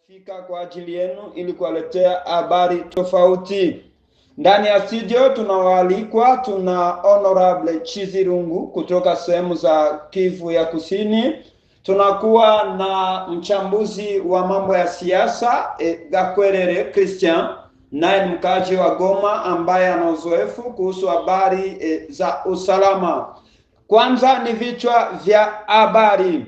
tumefika kwa ajili yenu ili kuwaletea habari tofauti. Ndani ya studio tunawaalikwa, tuna Honorable Chizirungu kutoka sehemu za Kivu ya Kusini. Tunakuwa na mchambuzi wa mambo ya siasa Gakwerere Christian, naye mkaaji wa Goma ambaye ana uzoefu kuhusu habari za usalama. Kwanza ni vichwa vya habari.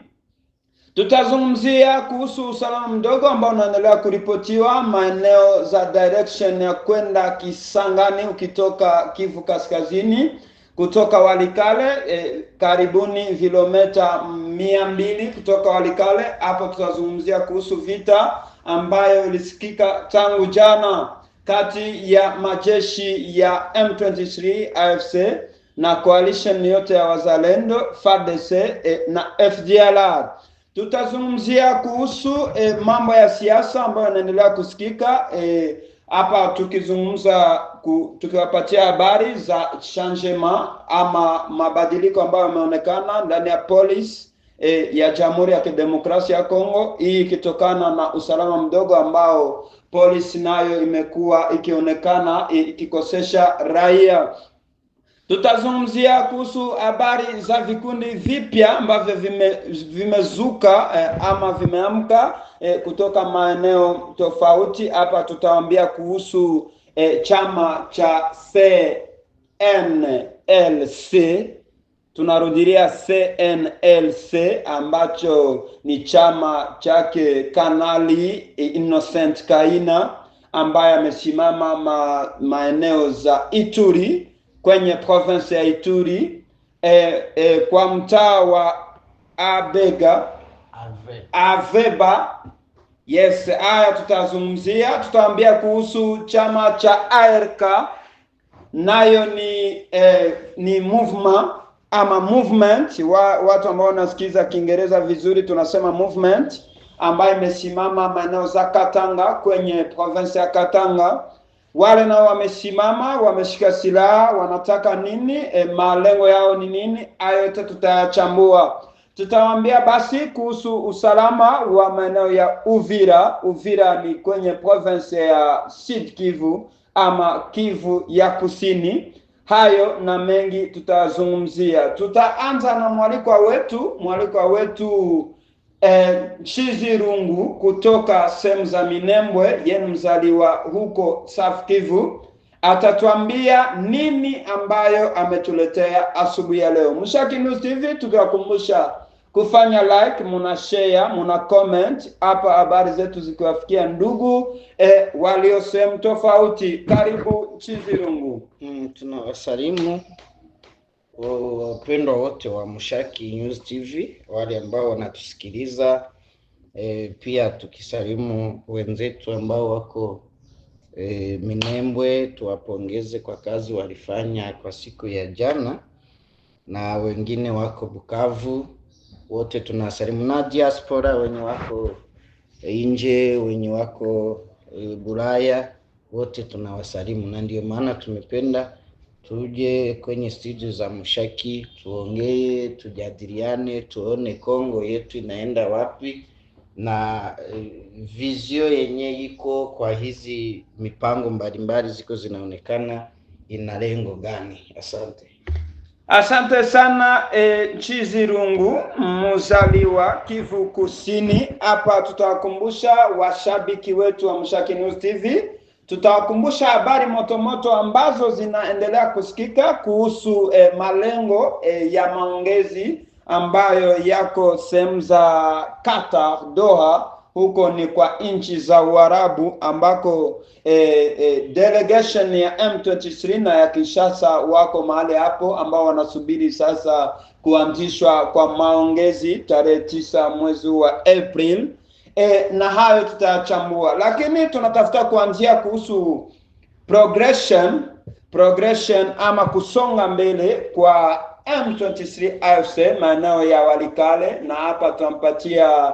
Tutazungumzia kuhusu usalama mdogo ambao unaendelea kuripotiwa maeneo za direction ya kwenda Kisangani ukitoka Kivu Kaskazini, kutoka Walikale karibuni kilomita 200 kutoka Walikale. Hapo tutazungumzia kuhusu vita ambayo ilisikika tangu jana kati ya majeshi ya M23 AFC na coalition yote ya wazalendo FARDC na FDLR. Tutazungumzia kuhusu mambo ya siasa ambayo yanaendelea kusikika hapa, tukizungumza tukiwapatia habari za changement ama mabadiliko ambayo yameonekana ndani ya polisi ya Jamhuri ya Kidemokrasia ya Kongo, hii ikitokana na usalama mdogo ambao polisi nayo imekuwa ikionekana ikikosesha raia. Tutazungumzia kuhusu habari za vikundi vipya ambavyo vimezuka ama vimeamka kutoka maeneo tofauti. Hapa tutawaambia kuhusu chama cha CNLC, tunarudilia CNLC, ambacho ni chama chake Kanali Innocent Kaina ambaye amesimama maeneo za Ituri, kwenye province ya Ituri, kwa mtaa wa Aveba. Yes, haya tutazungumzia. Tutaambia kuhusu chama cha ARK, nayo ni movement watu ambao wanasikiza Kiingereza vizuri tunasema movement, ambayo imesimama maeneo za Katanga, kwenye province ya Katanga. Wale nao wamesimama, wameshika silaha, wanataka nini? Malengo yao ni nini? Hayo yote tutayachambua. Tutawaambia basi kuhusu usalama wa maeneo ya Uvira. Uvira ni kwenye province ya Sud Kivu ama Kivu ya Kusini. Hayo na mengi tutazungumzia. Tutaanza na mwalikwa wetu Chizirungu kutoka sehemu za Minembwe, yeye mzaliwa huko South Kivu. Atatuambia nini ambayo ametuletea asubuhi ya leo. Mshaki News TV tukiwakumbusha kufanya like, muna share, muna comment hapa, habari zetu zikiwafikia ndugu walio sehemu tofauti. Karibu Chizirungu. Tunawasalimu wapendwa wote wa Mshaki News TV, wale ambao wanatusikiliza, pia tukisalimu wenzetu ambao wako Minembwe, tuwapongeze kwa kazi walifanya kwa siku ya jana, na wengine wako Bukavu, wote tunasalimu, na diaspora wenye wako nje, wenye wako Bulaya, wote tunawasalimu. Na ndio maana tumependa tuje kwenye studio za Mshaki, tuongee, tujadiliane, tuone Kongo yetu inaenda wapi na vizio yenye iko kwa hizi mipango mbalimbali ziko zinaonekana ina lengo gani. Asante sana Chizirungu, mzaliwa Kivu Kusini. Hapa tutawakumbusha washabiki wetu wa Mshaki News TV, tutawakumbusha habari motomoto ambazo zinaendelea kusikika kuhusu malengo ya maongezi ambayo yako sehemu za Qatar, Doha. Huko ni kwa nchi za Uarabu ambako delegation ya M23 na ya Kinshasa wako mahali hapo, ambao wanasubiri sasa kuanzishwa kwa maongezi tarehe 9 mwezi wa April. Na hayo tutachambua, lakini tunatafuta kuanzia kuhusu progression ama kusonga mbele kwa M23 AFC maeneo ya Walikale, na hapa tunampatia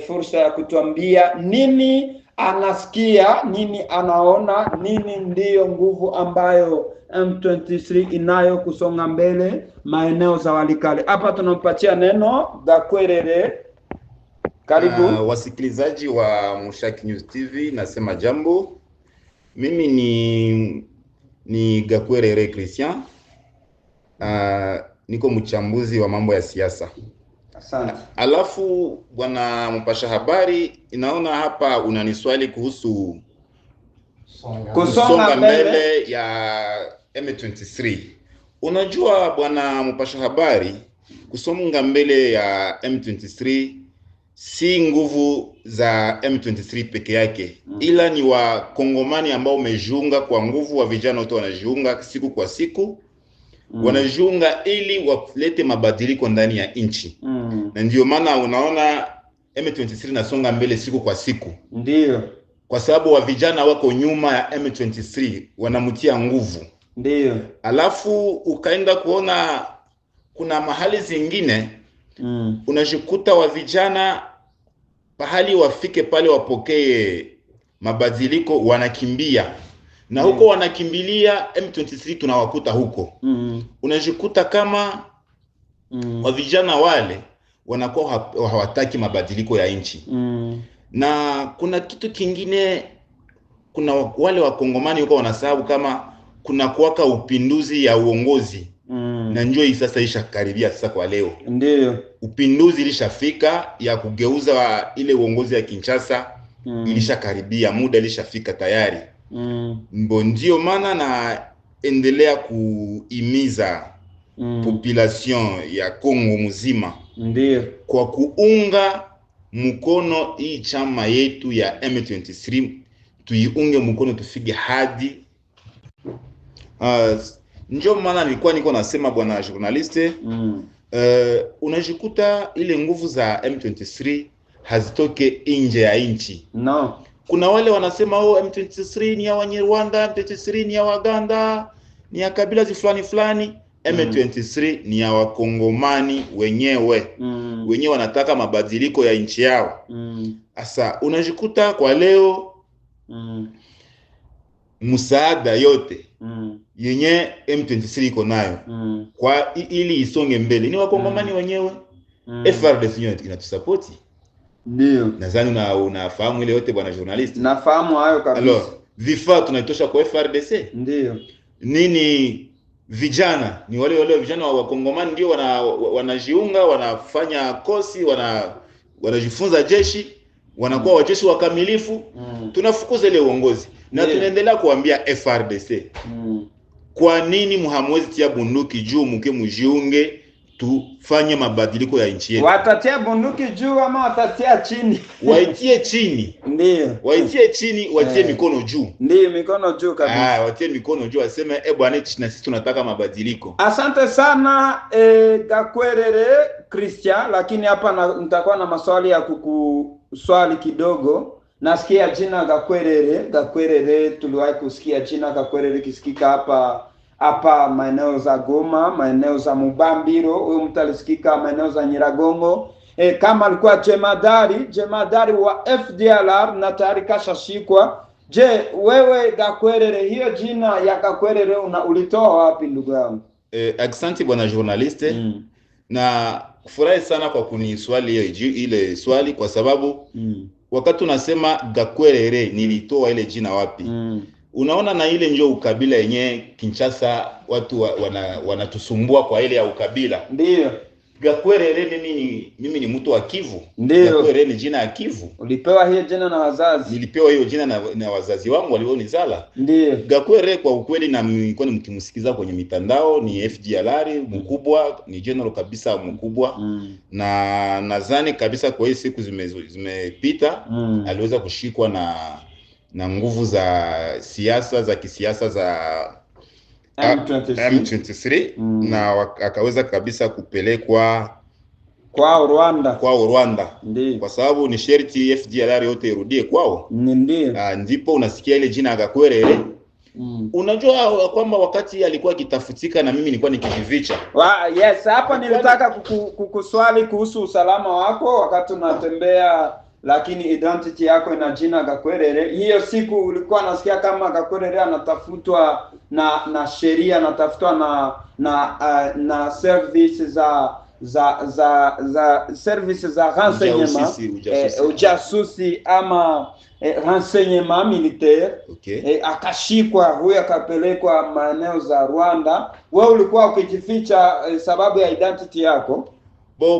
fursa ya kutuambia nini anasikia, nini anaona, nini ndiyo nguvu ambayo M23 inayo kusonga mbele maeneo za Walikale. Hapa tunampatia neno Gakwerere Karibu. Wasikilizaji wa Mushaki News TV, nasema jambo. Mimi ni Gakwerere Christian. Niko mchambuzi wa mambo ya siasa. Asante. Alafu bwana mpasha habari, inaona hapa unaniswali kuhusu kusonga mbele ya M23. Unajua bwana mpasha habari, kusonga mbele ya M23 si nguvu za M23 peke yake, ila ni wa Kongomani ambao wamejiunga kwa nguvu, wa vijana wote wanajiunga siku kwa siku. Wanajiunga ili walete mabadiliko ndani ya nchi. Na ndio maana unaona M23 nasonga mbele siku kwa siku. Ndio. Kwa sababu wa vijana wako nyuma ya M23, wanamtia nguvu. Ndio. Alafu ukaenda kuona kuna mahali zingine unajikuta wa vijana pahali wafike pale wapokee mabadiliko wanakimbia. Na huko wanakimbilia M23 tunawakuta huko. Unajikuta kama wa vijana wale wanakuwa hawataki mabadiliko ya nchi. Na kuna kitu kingine, kuna wale wakongomani huko wanasababu kama kuna kuwaka upinduzi ya uongozi. Na njoo hii sasa ishakaribia sasa kwa leo. Ndio. Upinduzi ilishafika ya kugeuza ile uongozi ya Kinshasa. Ilishakaribia, muda ilishafika tayari. Ndio maana na endelea kuimiza population ya Kongo mzima. Ndio. Kwa kuunga mkono hii chama yetu ya M23, tuiunge mkono tufike hadi ndio maana niko nasema bwana journaliste, unajikuta ile nguvu za M23 hazitoke nje ya nchi. No. Kuna wale wanasema M23 ni ya Wanyarwanda, M23 ni ya Waganda, ni ya kabila fulani. M23 ni ya Wakongomani wenyewe. Wenyewe wanataka mabadiliko ya nchi yao. Asa unajikuta kwa leo msaada yote yenye M23 iko nayo kwa ili isonge mbele ni Wakongomani wenyewe. FRDC inatusapoti. Ndio. Nadhani unafahamu ile yote bwana journalist. Nafahamu hayo kabisa. Alors, vifaa tunaitosha kwa FRDC. Ndio. Nini vijana? Ni wale vijana wa Kongomani ndio wanajiunga, wanafanya kosi, wanajifunza jeshi, wanakuwa wajeshi wakamilifu. Tunafukuza ile uongozi. Na tunaendelea kuambia FRDC. Kwa nini mhamwezi tia bunduki juu mjiunge tufanye mabadiliko ya nchi yetu? Watatia bunduki juu ama watatia chini? Waitie chini. Ndio. Waitie chini, watie mikono juu. Ndio, mikono juu kabisa. Watie mikono juu, waseme bwana na sisi tunataka mabadiliko. Asante sana Gakwerere Christian, lakini hapa nitakuwa na maswali ya kukuswali kidogo. Nasikia jina Gakwerere, tuliwahi kusikia jina Gakwerere kisikika hapa maeneo za Goma, maeneo za Mubambiro, huyo mtu alisikika maeneo za Nyiragongo. Kama alikuwa jemadari wa FDLR na tayari kashashikwa. Je, wewe Gakwerere, hiyo jina ya Gakwerere ulitoa wapi ndugu yangu? Asante bwana journaliste. Na kufurahi sana kwa kuniswali ile swali kwa sababu wakati unasema Gakwerere nilitoa ile jina wapi? Unaona na ile njoo ukabila yenye Kinshasa watu wanatusumbua kwa ile ya ukabila. Ndio. Gakwerere mimi ni mtu wa Kivu. Ndio. Gakwerere ni jina ya Kivu. Ulipewa hiyo jina na wazazi? Nilipewa hiyo jina na wazazi wangu walionizala. Ndio. Gakwerere kwa ukweli na nilikuwa mkimsikiza kwenye mitandao ni FDLR mkubwa, ni general kabisa mkubwa. Na nadhani kabisa kwa hizo siku zimepita aliweza kushikwa na nguvu za kisiasa za M23 na akaweza kabisa kupelekwa kwao Rwanda. Ndiyo. Kwa sababu ni sherti FDLR yote irudie kwao. Ndiyo. Ndipo unasikia ile jina Gakwerere. Unajua kwamba wakati alikuwa akitafutika na mimi nilikuwa nikijificha. Yes, hapa nilitaka kukuswali kuhusu usalama wako wakati unatembea, lakini identity yako ina jina Gakwerere. Hiyo siku ulikuwa nasikia kama Gakwerere anatafutwa na sheria, anatafutwa na service za service za renseignement, ujasusi ama renseignement militaire. Okay. Akashikwa huyo, akapelekwa maeneo za Rwanda. Wewe ulikuwa ukijificha sababu ya identity yako?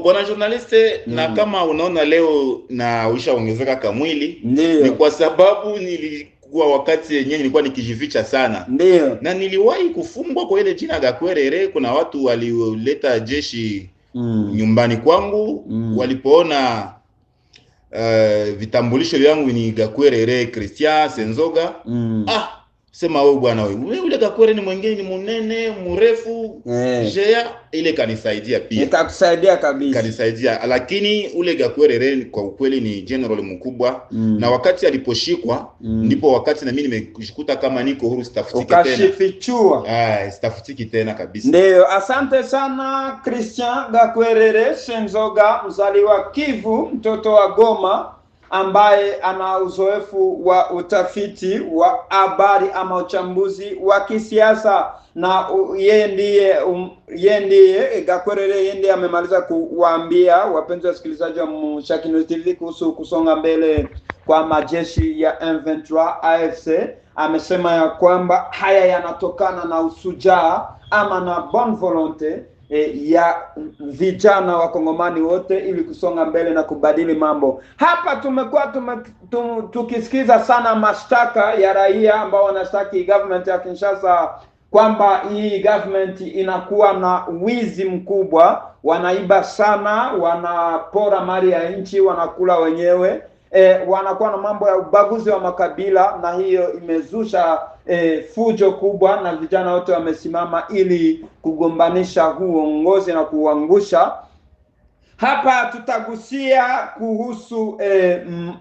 Bwana journaliste, na kama unaona leo na ushaongezeka kamwili, ni kwa sababu nilikuwa wakati yenyewe nilikuwa nikijificha sana. Ndio. Na niliwahi kufungwa kwa ile jina Gakwerere. Kuna watu walioleta jeshi nyumbani kwangu, walipoona vitambulisho vyangu ni Gakwerere Christian Senzoga. Sema wewe bwana wewe, ule Gakwerere ni mwingine, ni munene, mrefu, jea, ile kanisaidia pia. Itakusaidia kabisa. Kanisaidia, lakini ule Gakwerere kwa ukweli ni general mkubwa. Na wakati aliposhikwa, ndipo wakati na mimi nimejikuta kama niko huru, sitafutiki tena. Ukashifichua. Sitafutiki tena kabisa. Ndio, asante sana Christian Gakwerere Senzoga, mzaliwa Kivu, mtoto wa Goma, ambaye ana uzoefu wa utafiti wa habari ama uchambuzi wa kisiasa. Na yeye ndiye Gakwerere, yeye ndiye amemaliza kuwaambia wapenzi wasikilizaji wa Mshaki News TV kuhusu kusonga mbele kwa majeshi ya M23 AFC. Amesema ya kwamba haya yanatokana na usujaa ama na bonne volonté ya vijana wa Kongomani wote ili kusonga mbele na kubadili mambo. Hapa tumekuwa tukisikiza sana mashtaka ya raia ambao wanashtaki government ya Kinshasa kwamba hii government inakuwa na wizi mkubwa, wanaiba sana, wanapora mali ya nchi, wanakula wenyewe, wanakuwa na mambo ya ubaguzi wa makabila, na hiyo imezusha fujo kubwa, na vijana wote wamesimama ili kugombanisha huu uongozi na kuangusha. Hapa tutagusia kuhusu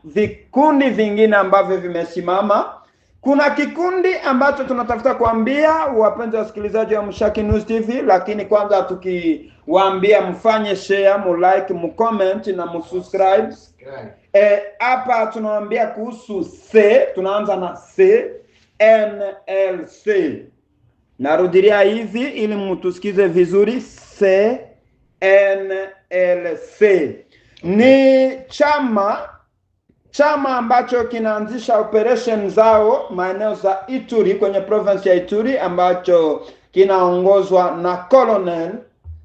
vikundi vingine ambavyo vimesimama. Kuna kikundi ambacho tunatafuta kuambia wapenzi wasikilizaji wa Mshaki News TV, lakini kwanza tukiwaambia mfanye share, mu-like, mu-comment na mu-subscribe. Hapa tunawaambia kuhusu tunaanza na NLC. Narudilia hivi ili mtusikize vizuri. NLC ni chama ambacho kinaanzisha operation zao maeneo za Ituri, kwenye province ya Ituri, ambacho kinaongozwa na Colonel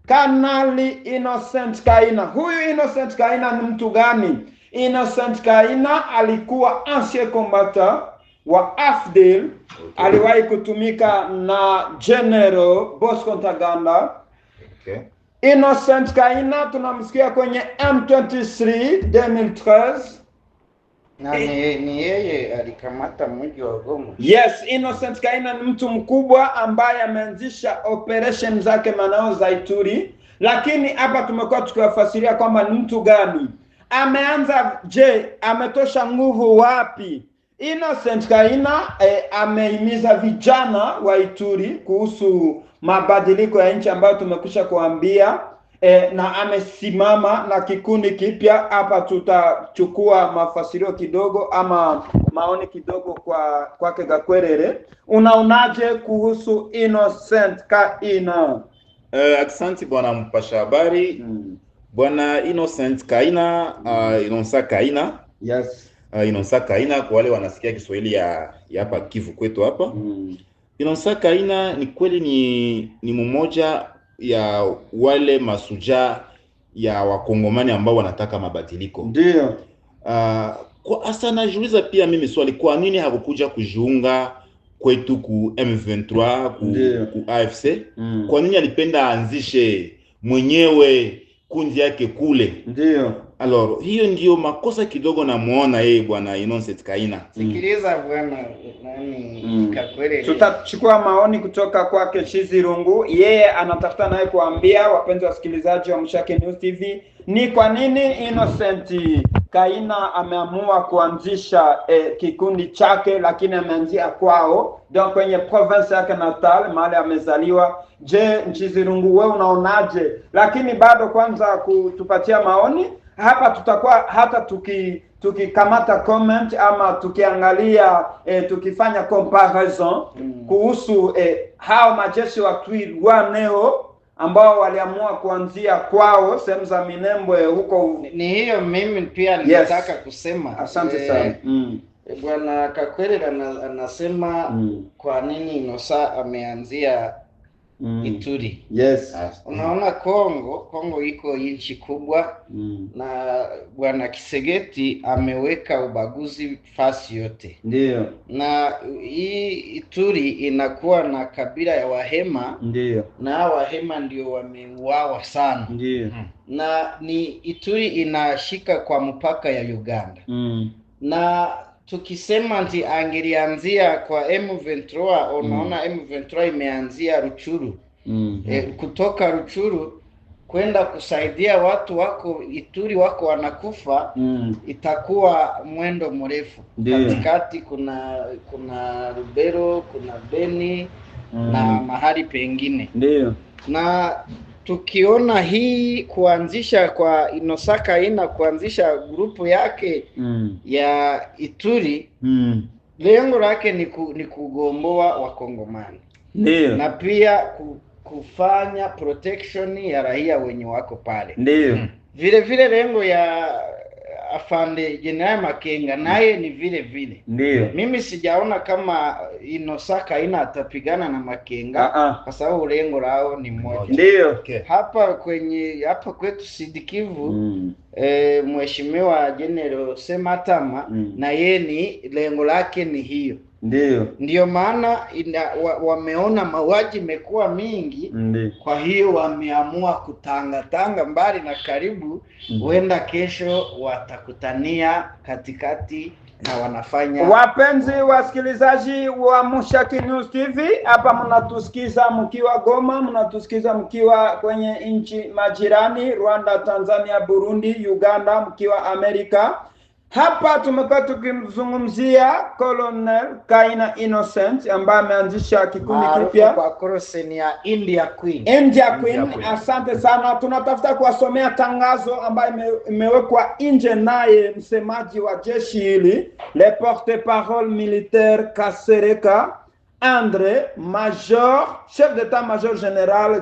Kanali Innocent Kaina. Huyu Innocent Kaina ni mtu gani? Innocent Kaina alikuwa ancien combattant wa AFDL. Aliwahi kutumika na General Bosco Ntaganda. Innocent Kaina tunamsikia kwenye M23 2013. Na ni yeye alikamata mji wa Goma. Yes, Innocent Kaina ni mtu mkubwa ambaye ameanzisha operation zake manao za Ituri, lakini hapa tumekuwa tukiwafasiria kwamba ni mtu gani. Ameanza ametosha nguvu wapi? Innocent Kaina amehimiza vijana wa Ituri kuhusu mabadiliko ya nchi ambayo tumekwisha kuambia, na amesimama na kikundi kipya. Hapa tutachukua mafasirio kidogo ama maoni kidogo kwake Gakwerere. Unaonaje kuhusu Innocent Kaina? Asante bwana mpasha habari. Bwana Innocent Kaina, Innocent Kaina. Yes. Innocent Kaina kwa wale wanasikia Kiswahili ya hapa Kivu kwetu hapa. Innocent Kaina ni kweli ni mmoja ya wale masuja ya wakongomani ambao wanataka mabadiliko. Ndio. Kwa asa najiuliza pia mimi swali, kwa nini hakukuja kujiunga kwetu ku M23 ku AFC? Kwa nini alipenda anzishe mwenyewe kundi yake kule? Ndio. Alors, hiyo ndio makosa kidogo na muona yeye bwana Innocent Kaina. Sikiliza bwana nani Gakwerere. Tutachukua maoni kutoka kwake Chizirungu. Yeye anatafuta naye kuambia wapenzi wasikilizaji wa Mshaki News TV ni kwa nini Innocent Kaina ameamua kuanzisha kikundi chake, lakini ameanzia kwao, donc kwenye province yake natal, mahali amezaliwa. Chizirungu, wewe unaonaje? Lakini bado kwanza kutupatia maoni hapa, tutakuwa hata tukikamata comment ama tukiangalia tukifanya comparison kuhusu hao majeshi wa Twirwaneho ambao waliamua kuanzia kwao sehemu za Minembwe huko. Ni hiyo mimi pia nilitaka kusema. Asante sana. Bwana Kakwere anasema kwa nini Innocent ameanzia Ituri. Yes. Unaona Kongo iko nchi kubwa na Bwana Kisegeti ameweka ubaguzi fasi yote. Ndio. Na hii Ituri inakuwa na kabila ya Wahema. Ndio. Na Wahema ndio wameuawa sana. Ndio. Na ni Ituri inashika kwa mpaka ya Uganda. Na tukisema nti angelianzia kwa M23, unaona M23 imeanzia Ruchuru. Kutoka Ruchuru kwenda kusaidia watu wako Ituri wako wanakufa, itakuwa mwendo mrefu. Katikati kuna Rubero, kuna Beni na mahali pengine. Ndio. Na tukiona hii kuanzisha kwa Innocent kuanzisha grupu yake ya Ituri, lengo lake ni kugomboa Wakongomani. Ndio. Na pia kufanya protection ya raia wenye wako pale. Ndio. Vile lengo ya Afande General Makenga naye ni vile. Ndio. Mimi sijaona kama Innocent atapigana na Makenga kwa sababu lengo lao ni moja. Ndio. Hapa kwetu Sud Kivu Mheshimiwa General Sematama na yeye ni lengo lake ni hiyo. Ndio maana wameona mauaji imekuwa mingi. Kwa hiyo wameamua kutanga mbali na karibu, huenda kesho watakutania katikati na wanafanya. Wapenzi wasikilizaji wa Mushaki News TV, hapa mnatusikiza mkiwa Goma, mnatusikiza mkiwa kwenye nchi majirani Rwanda, Tanzania, Burundi, Uganda, mkiwa Amerika. Hapa tumekuwa tukimzungumzia Colonel Kaina Innocent ambaye ameanzisha kikundi kipya kwa koroseni ya India Queen. Asante sana. Tunatafuta kuwasomea tangazo ambayo imewekwa nje naye msemaji wa jeshi hili, le porte-parole militaire Kasereka Andre Major, chef d'état-major général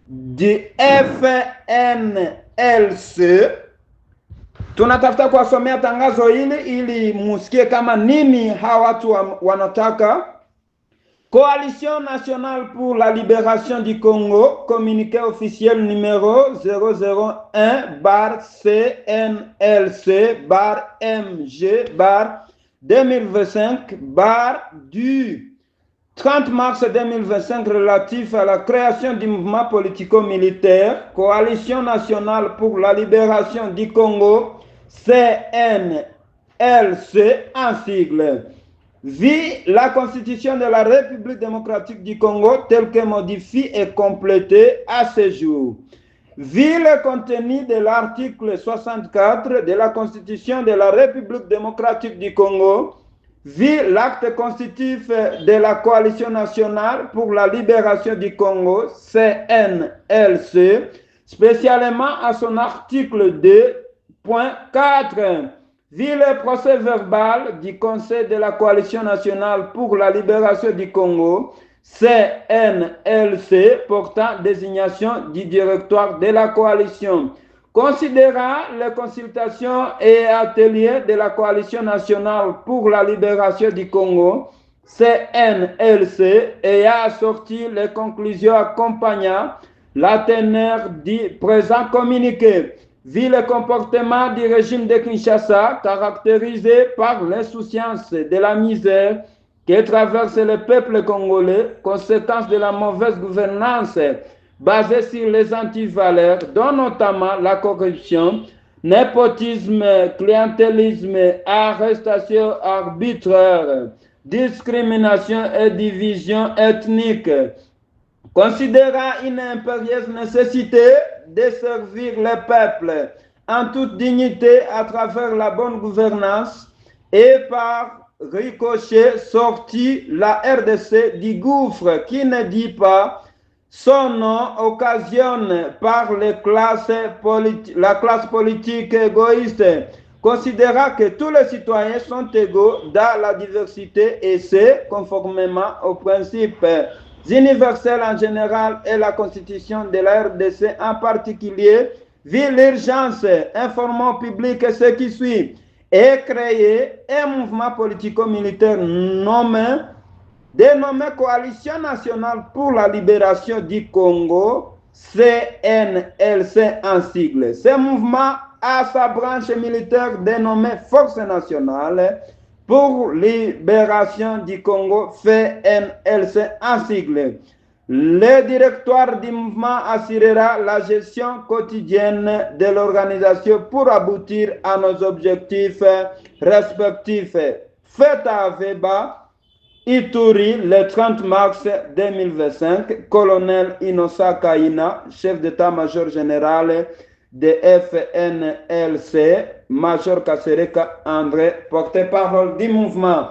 de FNLC. Tunatafuta kuwasomea tangazo hili ili musikie kama nini hawa watu wanataka. Coalition nationale pour la libération du Congo, communiqué officiel numéro 001/CNLC/MG/2025 du 30 mars 2025 relatif à la création du mouvement politico-militaire Coalition nationale pour la libération du Congo, CNLC en sigle, vit la Constitution de la République démocratique du Congo telle que modifiée et complétée à ce jour. Vit le contenu de l'article 64 de la Constitution de la République démocratique du Congo. Vit l'acte constitutif de la Coalition nationale pour la libération du Congo, CNLC, spécialement à son article 2.4. Vit le procès verbal du Conseil de la Coalition nationale pour la libération du Congo, CNLC, portant désignation du directoire de la coalition. Considérant les consultations et ateliers de la Coalition nationale pour la libération du Congo, CNLC, et a sorti les conclusions accompagnant la teneur du présent communiqué. Vu le comportement du régime de Kinshasa, caractérisé par l'insouciance de la misère que traverse le peuple congolais, conséquence de la mauvaise gouvernance basée sur les antivaleurs, dont notamment la corruption, népotisme, clientélisme, arrestation arbitraire, discrimination et division ethnique. Considérant une impérieuse nécessité de servir le peuple en toute dignité à travers la bonne gouvernance et par ricochet sorti la RDC du gouffre qui ne dit pas son nom, occasionne par la classe politique égoïste, considérant que tous les citoyens sont égaux dans la diversité et c'est conformément au principe universelles en général et la constitution de la RDC en particulier, vu l'urgence, informant au public ce qui suit, et créer un mouvement politico-militaire dénommé Coalition nationale pour la libération du Congo, CNLC en sigle. Ce mouvement a sa branche militaire dénommée Force nationale pour libération du Congo, FNLC en sigle. Le directoire du mouvement assurera la gestion quotidienne de l'organisation pour aboutir à nos objectifs respectifs. Fait à Aveba, Ituri, le 30 mars 2025, colonel Inosa Kaina, chef d'état-major général de FNLC, Major Kasereka Andre, porte-parole du mouvement.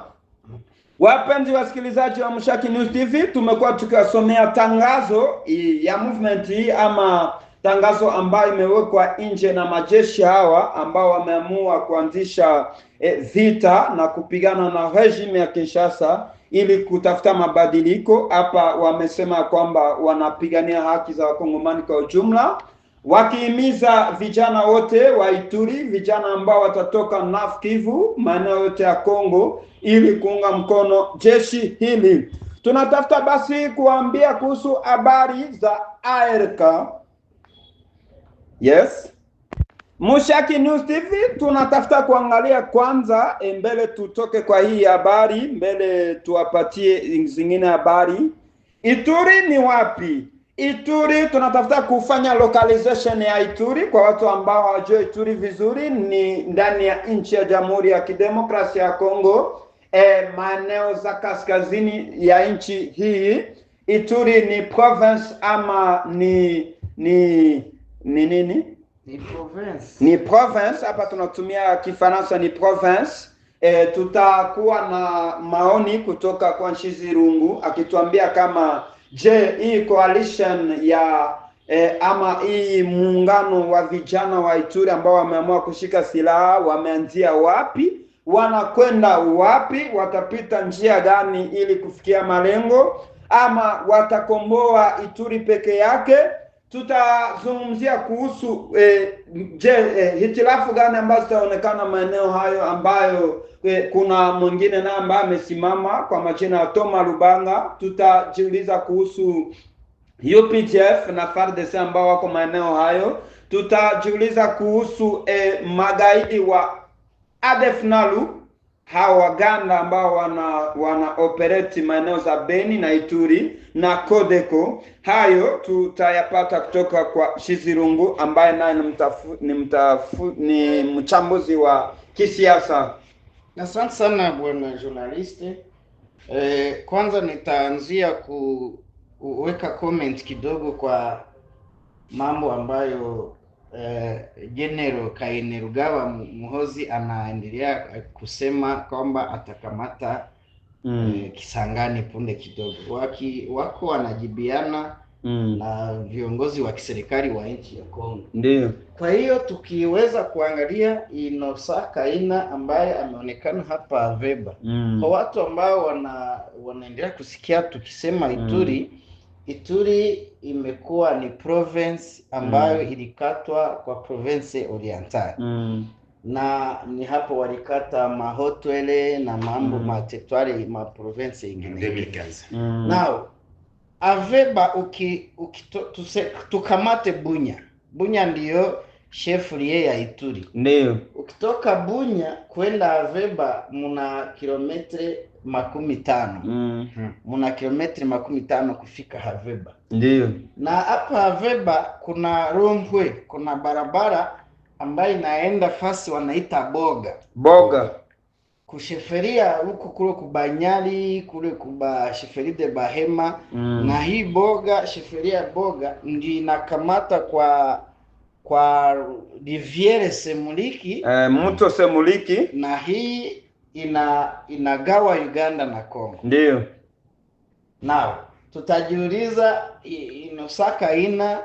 Wapenzi wasikilizaji wa Mushaki News TV, tumekuwa tukiwasomea tangazo ya movement hii ama tangazo ambayo imewekwa nje na majeshi hawa ambao wameamua kuanzisha vita na kupigana na regime ya Kinshasa ili kutafuta mabadiliko. Hapa wamesema kwamba wanapigania haki za wakongomani kwa ujumla, wakihimiza vijana wote wa Ituri, vijana ambao watatoka North Kivu, maeneo yote ya Kongo, ili kuunga mkono jeshi hili. Tunatafuta basi kuambia kuhusu habari za ARK. Yes. Mushaki News TV tunatafuta kuangalia kwanza mbele tutoke kwa hii habari, mbele tuwapatie zingine habari. Ituri ni wapi? Ituri tunatafuta kufanya localization ya Ituri kwa watu ambao hawajui Ituri vizuri, ni ndani ya nchi ya Jamhuri ya Kidemokrasia ya Kongo, maeneo za kaskazini ya nchi hii. Ituri ni province ama ni nini? Ni province. Ni province, hapa tunatumia Kifaransa ni province. Tutakuwa na maoni kutoka kwa Nshizirungu akituambia kama je, hii coalition ya ama hii muungano wa vijana wa Ituri ambao wameamua kushika silaha wameanzia wapi, wanakwenda wapi, watapita njia gani ili kufikia malengo, ama watakomboa Ituri peke yake. Tutazungumzia kuhusu hitilafu gani ambazo zitaonekana maeneo hayo ambayo kuna mwingine na ambaye amesimama kwa majina ya Toma Lubanga. Tutajiuliza kuhusu UPDF na FARDC ambao wako maeneo hayo. Tutajiuliza kuhusu magaidi wa ADF Nalu, hawa Waganda ambao wana operate maeneo za Beni na Ituri na Kodeko. Hayo tutayapata kutoka kwa Shizirungu ambaye naye ni mchambuzi wa kisiasa. Asante sana bwana journaliste. Kwanza nitaanzia kuweka comment kidogo kwa mambo ambayo General Kainerugaba Muhozi anaendelea kusema kwamba atakamata Kisangani punde kidogo. Wako wanajibiana na viongozi wa kiserikali wa nchi ya Kongo. Ndio. Kwa hiyo tukiweza kuangalia Inosa Kaina ambaye ameonekana hapa Aveba. Kwa watu ambao wanaendelea kusikia tukisema Ituri, Ituri imekuwa ni province ambayo ilikatwa kwa province oriental. Na ni hapo walikata Mahotwele na mambo materitwari ma province ingine. Now Aveba tukamate Bunya. Bunya ndiyo chef-lieu ya Ituri. Ndio. Ukitoka Bunya kwenda Aveba muna kilometre 50. Muna kilometre 50 kufika Aveba. Ndio. Na hapa Aveba kuna Rompwe, kuna barabara ambayo inaenda fasi wanaita Boga. Kusheferia huko kule kubanyali, kule kuba sheferi de Bahema. Na hii Boga, sheferia Boga ndi inakamata kwa Riviere Semuliki, mto Semuliki, na hii inagawa Uganda na Kongo. Ndio. Now tutajiuliza Inosa Kaina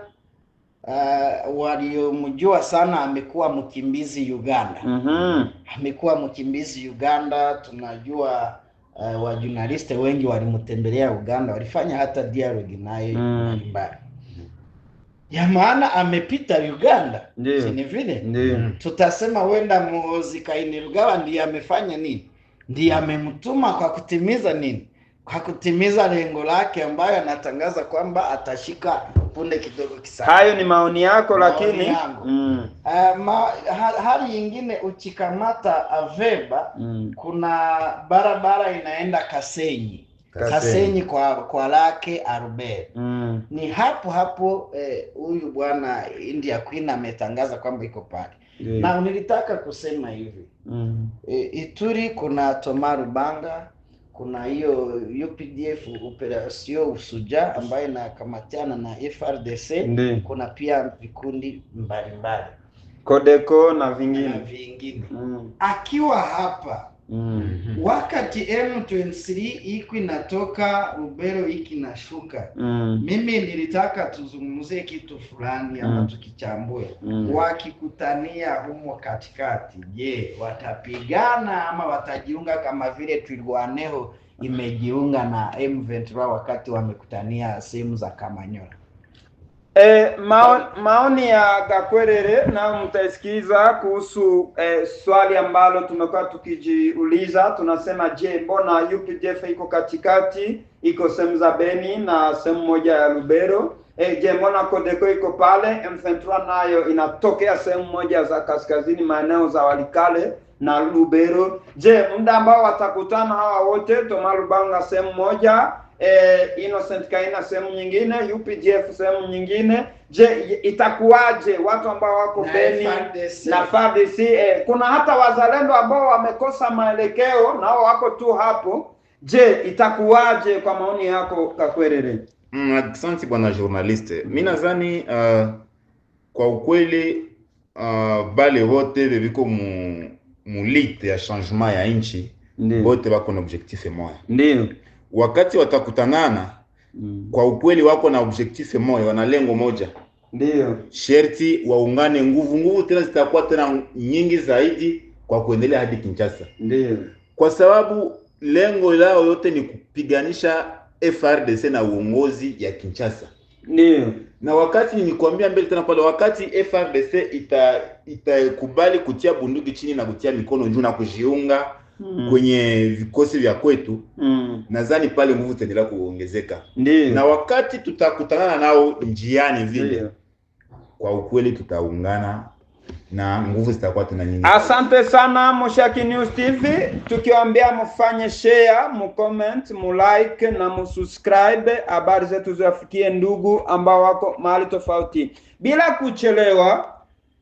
waliomjua sana amekuwa mkimbizi Uganda. Amekuwa mkimbizi Uganda, tunajua wa journalist wengi walimtembelea Uganda, walifanya hata dialogue naye mbalimbali. Ya maana amepita Uganda, si ni vile? Tutasema wenda Muhoozi Kainerugaba ndiye amefanya nini? Ndiye amemtuma kwa kutimiza nini? Kwa kutimiza lengo lake ambayo anatangaza kwamba atashika punde kidogo kisasa. Hayo ni maoni yako, lakini hali nyingine uchikamata Aveba, kuna barabara inaenda Kasenyi kwa lake Albert. Ni hapo huyu bwana India Queen ametangaza kwamba iko pale. Na nilitaka kusema hivi. Ituri kuna Thomas Lubanga, kuna hiyo UPDF Operation Usuja ambayo inakamatiana na FRDC. Kuna pia vikundi mbalimbali, Codeco na vingine. Akiwa hapa wakati M23 iko inatoka Lubero iki nashuka, mimi nilitaka tuzungumzie kitu fulani ama tukichambue. Wakikutania humo katikati, je, watapigana ama watajiunga kama vile Twirwaneho imejiunga na M23 wakati wamekutania sehemu za Kamanyola? Maoni ya Gakwerere na mtaisikiza kuhusu swali ambalo tumekuwa tukijiuliza. Tunasema, je, mbona UPDF iko katikati, iko sehemu za Beni na sehemu moja ya Lubero? Je, mbona Codeco iko pale? M23 nayo inatokea sehemu moja za kaskazini, maeneo za Walikale na Lubero. Je, muda ambao watakutana hawa wote, Thomas Lubanga sehemu moja, Innocent Kaina sehemu nyingine, UPDF sehemu nyingine, je, itakuwaje watu ambao wako Beni na FARDC? Kuna hata wazalendo ambao wamekosa maelekeo nao wako tu hapo. Je, itakuwaje kwa maoni yako Kakwerere? Asante bwana journaliste. Mimi nadhani kwa ukweli bale wote bebiko mu lite ya changement ya nchi, wote wako na objectif moja. Ndio. Wakati watakutanana, kwa ukweli wako na objectif moja, wana lengo moja. Ndio. Sherti waungane nguvu tena zitakuwa tena nyingi zaidi kwa kuendelea hadi Kinshasa. Ndio. Kwa sababu lengo lao yote ni kupiganisha FRDC na uongozi ya Kinshasa. Ndio. Na wakati nikwambia mbele tena pale, wakati FRDC itakubali kutia bunduki chini na kutia mikono juu na kujiunga kwenye vikosi vya kwetu, nadhani pale nguvu itaendelea kuongezeka. Na wakati tutakutana nao njiani vile, kwa ukweli tutaungana na nguvu zitakuwa tena nyingi. Asante sana Mushaki News TV, tukiwaambia mfanye share, mcomment, mulike na msubscribe, habari zetu ziwafikie ndugu ambao wako mahali tofauti. Bila kuchelewa,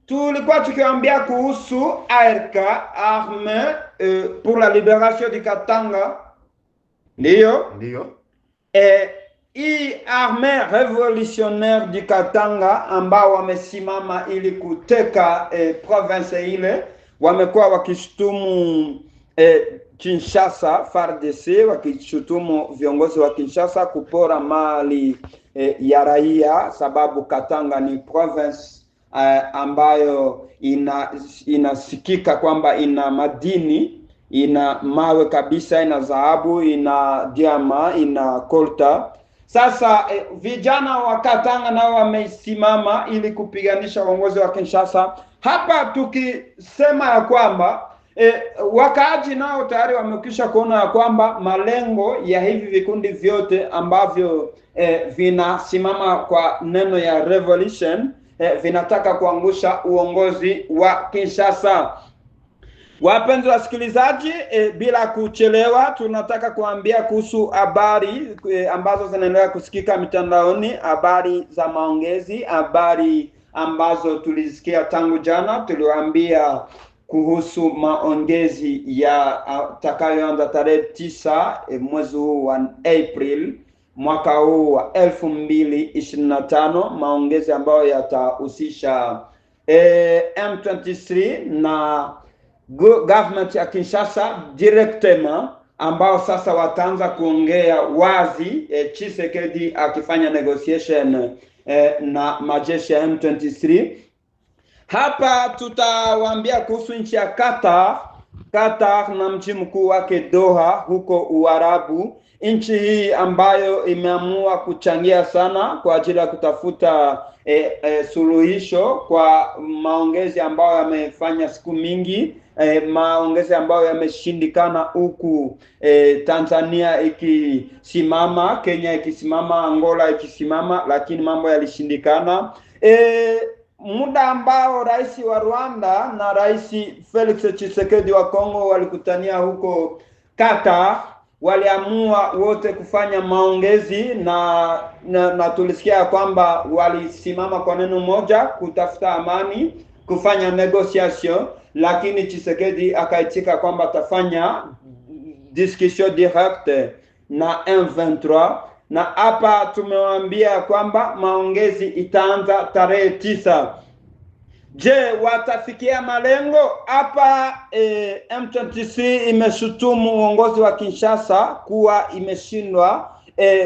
tulikuwa tukiwaambia kuhusu ARK, Armée pour la Libération du Katanga. Ndio? Hii Armée Révolutionnaire du Katanga ambao wamesimama ili kuteka province ile, wamekuwa wakishutumu Kinshasa, FARDC wakishutumu viongozi wa Kinshasa kupora mali ya raia, sababu Katanga ni province ambayo inasikika kwamba ina madini, ina mawe kabisa, ina dhahabu, ina diama, ina kolta. Sasa vijana wa Katanga nao wamesimama ili kupiganisha uongozi wa Kinshasa. Hapa tukisema ya kwamba wakaaji nao tayari wamekwisha kuona ya kwamba malengo ya hivi vikundi vyote ambavyo vinasimama kwa neno ya revolution vinataka kuangusha uongozi wa Kinshasa. Wapenzi wasikilizaji, bila kuchelewa tunataka kuambia kuhusu habari ambazo zinaendelea kusikika mitandaoni, habari za maongezi, habari ambazo tulisikia tangu jana. Tuliwaambia kuhusu maongezi ya takayoanza tarehe 9 mwezi huu wa April mwaka huu wa 2025, maongezi ambayo yatahusisha M23 na government ya Kinshasa directement, ambao sasa wataanza kuongea wazi, Tshisekedi akifanya negotiation na majeshi ya M23. Hapa tutawaambia kuhusu nchi ya Qatar Qatar na mji mkuu wake Doha huko Uarabu. Nchi hii ambayo imeamua kuchangia sana kwa ajili ya kutafuta suluhisho kwa maongezi ambayo yamefanya siku mingi, maongezi ambayo yameshindikana, huku Tanzania ikisimama, Kenya ikisimama, Angola ikisimama, lakini mambo yalishindikana. Muda ambao rais wa Rwanda na rais Felix Tshisekedi wa Kongo walikutania huko Qatar, waliamua wote kufanya maongezi na tulisikia kwamba walisimama kwa neno moja kutafuta amani, kufanya negotiation, lakini Tshisekedi akaitika kwamba atafanya discussion direct na M23, na hapa tumewaambia kwamba maongezi itaanza tarehe 9. Je, watafikia malengo? Hapa M23 imeshutumu uongozi wa Kinshasa kuwa imeshindwa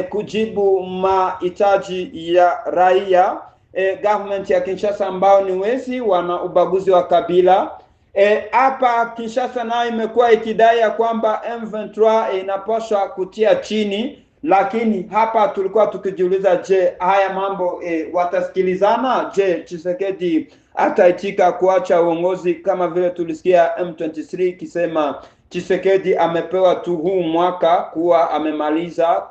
kujibu mahitaji ya raia. Government ya Kinshasa ambao ni wezi, wana ubaguzi wa kabila. Hapa Kinshasa nayo imekuwa ikidai ya kwamba M23 inapaswa kutia chini, lakini hapa tulikuwa tukijiuliza, je, haya mambo watasikilizana? Je, Tshisekedi ataitika kuacha uongozi? Kama vile tulisikia M23 ikisema Tshisekedi amepewa tu huu mwaka kuwa amemaliza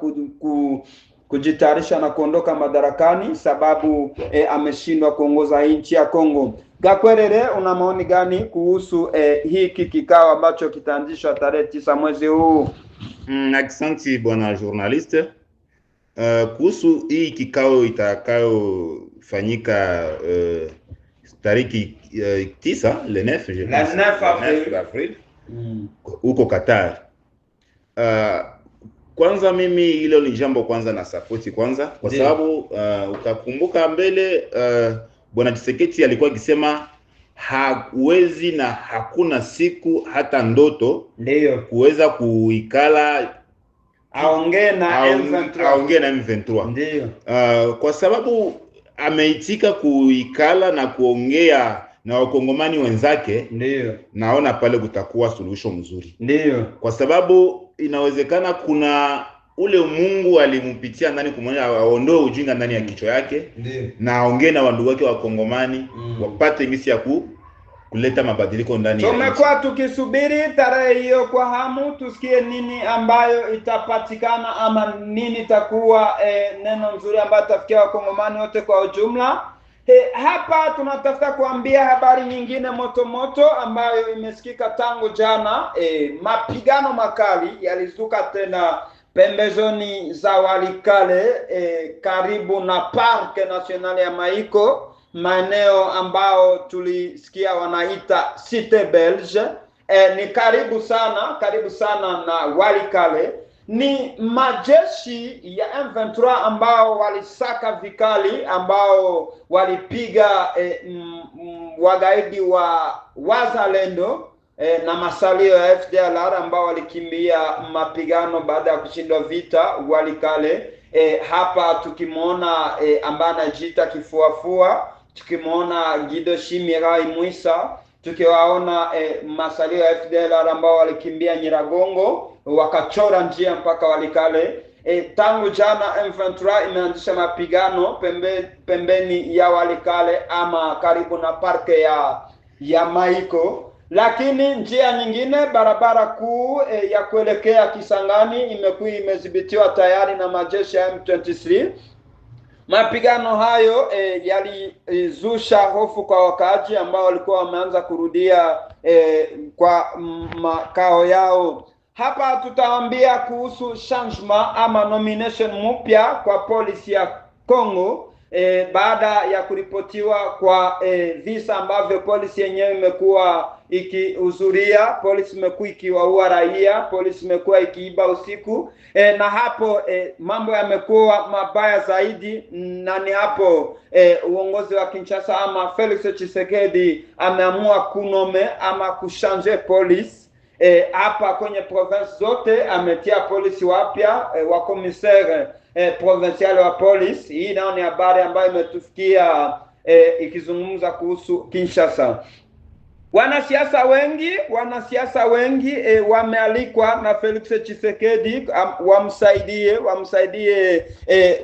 kujitayarisha na kuondoka madarakani sababu ameshindwa kuongoza nchi ya Kongo. Gakwerere, una maoni gani kuhusu hiki kikao ambacho kitaanzishwa tarehe 9 mwezi huu? Asante bwana journaliste. Kuhusu hii kikao itakayofanyika tariki 9 le 9 April huko Qatar. Kwanza mimi hilo ni jambo kwanza na support kwanza kwa sababu ukakumbuka mbele bwana Tshisekedi alikuwa akisema hawezi na hakuna siku hata ndoto kuweza kuikala aongee na M23. Ndio. Kwa sababu ameitika kuikala na kuongea na wakongomani wenzake, ndio naona pale kutakuwa suluhisho mzuri. Ndio. Kwa sababu inawezekana kuna ule Mungu alimpitia ndani kumwona aondoe ujinga ndani ya kichwa yake, na aongee na wandugu wake wa Kongomani wapate misi ya kuleta mabadiliko ndani ya nchi. Tumekuwa tukisubiri tarehe hiyo kwa hamu, tusikie nini ambayo itapatikana ama nini itakuwa neno nzuri ambayo tafikia wakongomani wote kwa ujumla. Hapa tunatafuta kuambia habari nyingine moto ambayo imesikika tangu jana. Mapigano makali yalizuka tena pembezoni za Walikale, karibu na Park National ya Maiko, maeneo ambao tulisikia wanaita Cité Belge. Ni karibu sana na Walikale. Ni majeshi ya M23 ambao walisaka vikali, ambao walipiga wagaidi wa Wazalendo na masalio ya FDLR ambao walikimbia mapigano baada ya kushindwa vita Walikale. Hapa tukimwona ambaye anajiita Kifuafua, tukimwona Gido Shimirai Mwisa, tukiwaona masalio ya FDLR ambao walikimbia Nyiragongo wakachora njia mpaka Walikale. Tangu jana M23 imeanzisha mapigano pembeni ya Walikale ama karibu na parke ya Maiko, lakini njia nyingine, barabara kuu ya kuelekea Kisangani imekuwa imedhibitiwa tayari na majeshi ya M23. Mapigano hayo yalizusha hofu kwa wakaaji ambao walikuwa wameanza kurudia kwa makao yao. Hapa tutaambia kuhusu changement ama nomination mpya kwa polisi ya Kongo baada ya kuripotiwa kwa visa ambavyo polisi yenyewe imekuwa ikihudhuria. Polisi imekuwa ikiwaua raia, polisi imekuwa ikiiba usiku, na hapo mambo yamekuwa mabaya zaidi, na ni hapo uongozi wa Kinshasa ama Felix Tshisekedi ameamua kunome ama kushanje polisi. Hapa kwenye province zote ametia polisi wapya, wa commissaire provincial wa polisi. Hii nao ni habari ambayo imetufikia ikizungumza kuhusu Kinshasa. Wanasiasa wengi wamealikwa na Felix Tshisekedi wamsaidie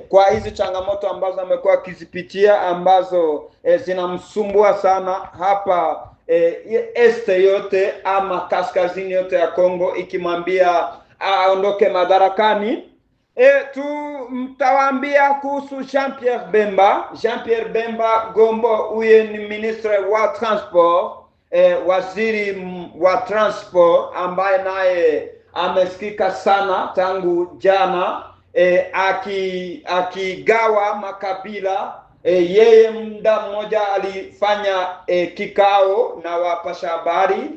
kwa hizi changamoto ambazo amekuwa akizipitia, ambazo zinamsumbua sana hapa este yote ama kaskazini yote ya Kongo, ikimwambia aondoke madarakani. Mtawaambia kuhusu Jean-Pierre Bemba Gombo, huye ni ministre wa transport, waziri wa transport ambaye naye amesikika sana tangu jana akigawa makabila. Yeye muda mmoja alifanya kikao na wapasha habari,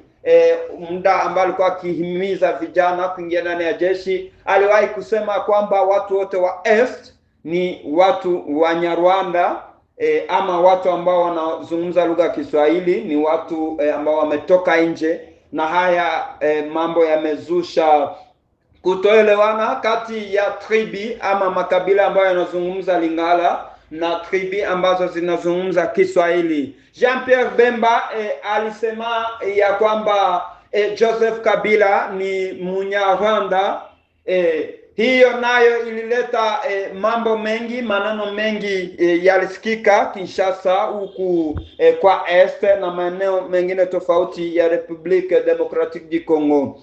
muda ambao alikuwa akihimiza vijana kuingia ndani ya jeshi. Aliwahi kusema kwamba watu wote wa Est ni watu wa Nyarwanda, ama watu ambao wanazungumza lugha ya Kiswahili ni watu ambao wametoka nje, na haya mambo yamezusha kutoelewana kati ya tribi ama makabila ambayo yanazungumza Lingala na tribi ambazo zinazungumza Kiswahili. Jean-Pierre Bemba alisema ya kwamba Joseph Kabila ni Munyarwanda. Hiyo nayo ilileta maneno mengi yalisikika Kinshasa, huku kwa este na maeneo mengine tofauti ya Republique Democratique du Congo.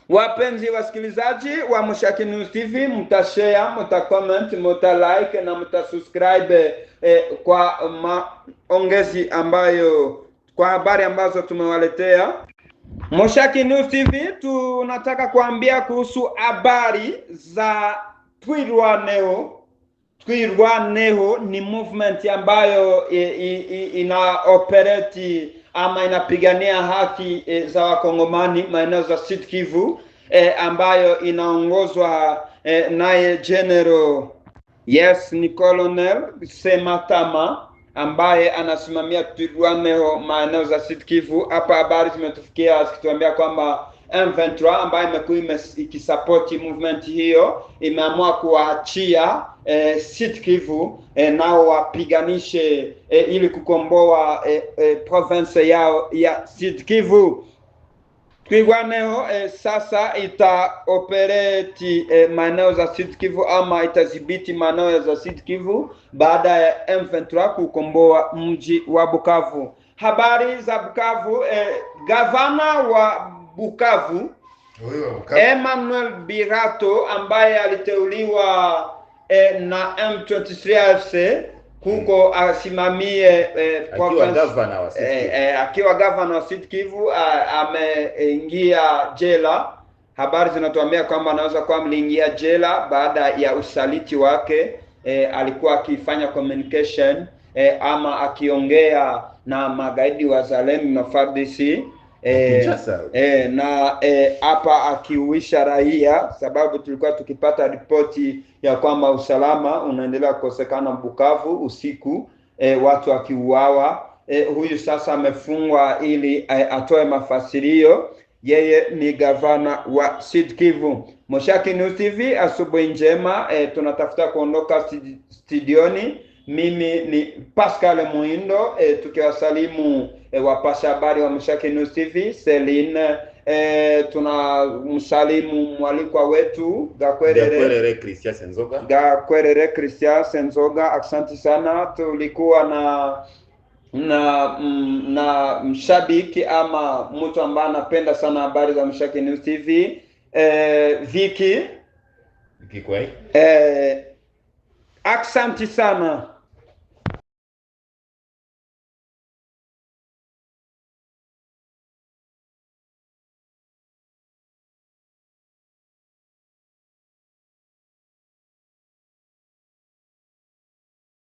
Wapenzi wasikilizaji wa Mushaki News TV, mtashare, mtacomment, mtalike na mtasubscribe kwa maongezi ambayo, kwa habari ambazo tumewaletea. Mushaki News TV tunataka kuambia kuhusu habari za Twirwaneho. Ni movement ambayo ina operate ama inapigania haki za Wakongomani maeneo za Sud Kivu, ambayo inaongozwa naye General ni Colonel Sematama, ambaye anasimamia Twirwaneho maeneo za Sud Kivu. Hapa habari zimetufikia zikituambia kwamba M23 ambaye imekuwa ikisupport movement hiyo imeamua kuachia Sud Kivu nao wapiganishe ili kukomboa province yao ya Sud Kivu. Twirwaneho sasa itaoperate maeneo za Sud Kivu ama itadhibiti maeneo za Sud Kivu baada ya M23 kukomboa mji wa Bukavu. Habari za Bukavu, gavana wa Bukavu Emmanuel Birato, ambaye aliteuliwa na M23 AFC kuko asimamie akiwa gavana wa Sud Kivu, ameingia jela. Habari zinatuambia kwamba anaweza kuwa mliingia jela baada ya usaliti wake. Alikuwa akifanya communication ama akiongea na magaidi wa Zalendo na FARDC na hapa akiuisha raia, sababu tulikuwa tukipata ripoti ya kwamba usalama unaendelea kukosekana Bukavu usiku, watu akiuawa. Huyu sasa amefungwa ili atoe mafasirio. Yeye ni gavana wa Sud Kivu. Mushaki News TV, asubuhi njema. Tunatafuta kuondoka studioni. Mimi ni Pascal Muindo, tukiwasalimu wapasha habari wa Mushaki News TV. Celine, tunamsalimu mwalikwa wetu Gakwerere Christian Senzoga. Asante sana. Tulikuwa na mshabiki ama mtu ambaye anapenda sana habari za Mushaki News TV, Viki Kwai. Asante sana.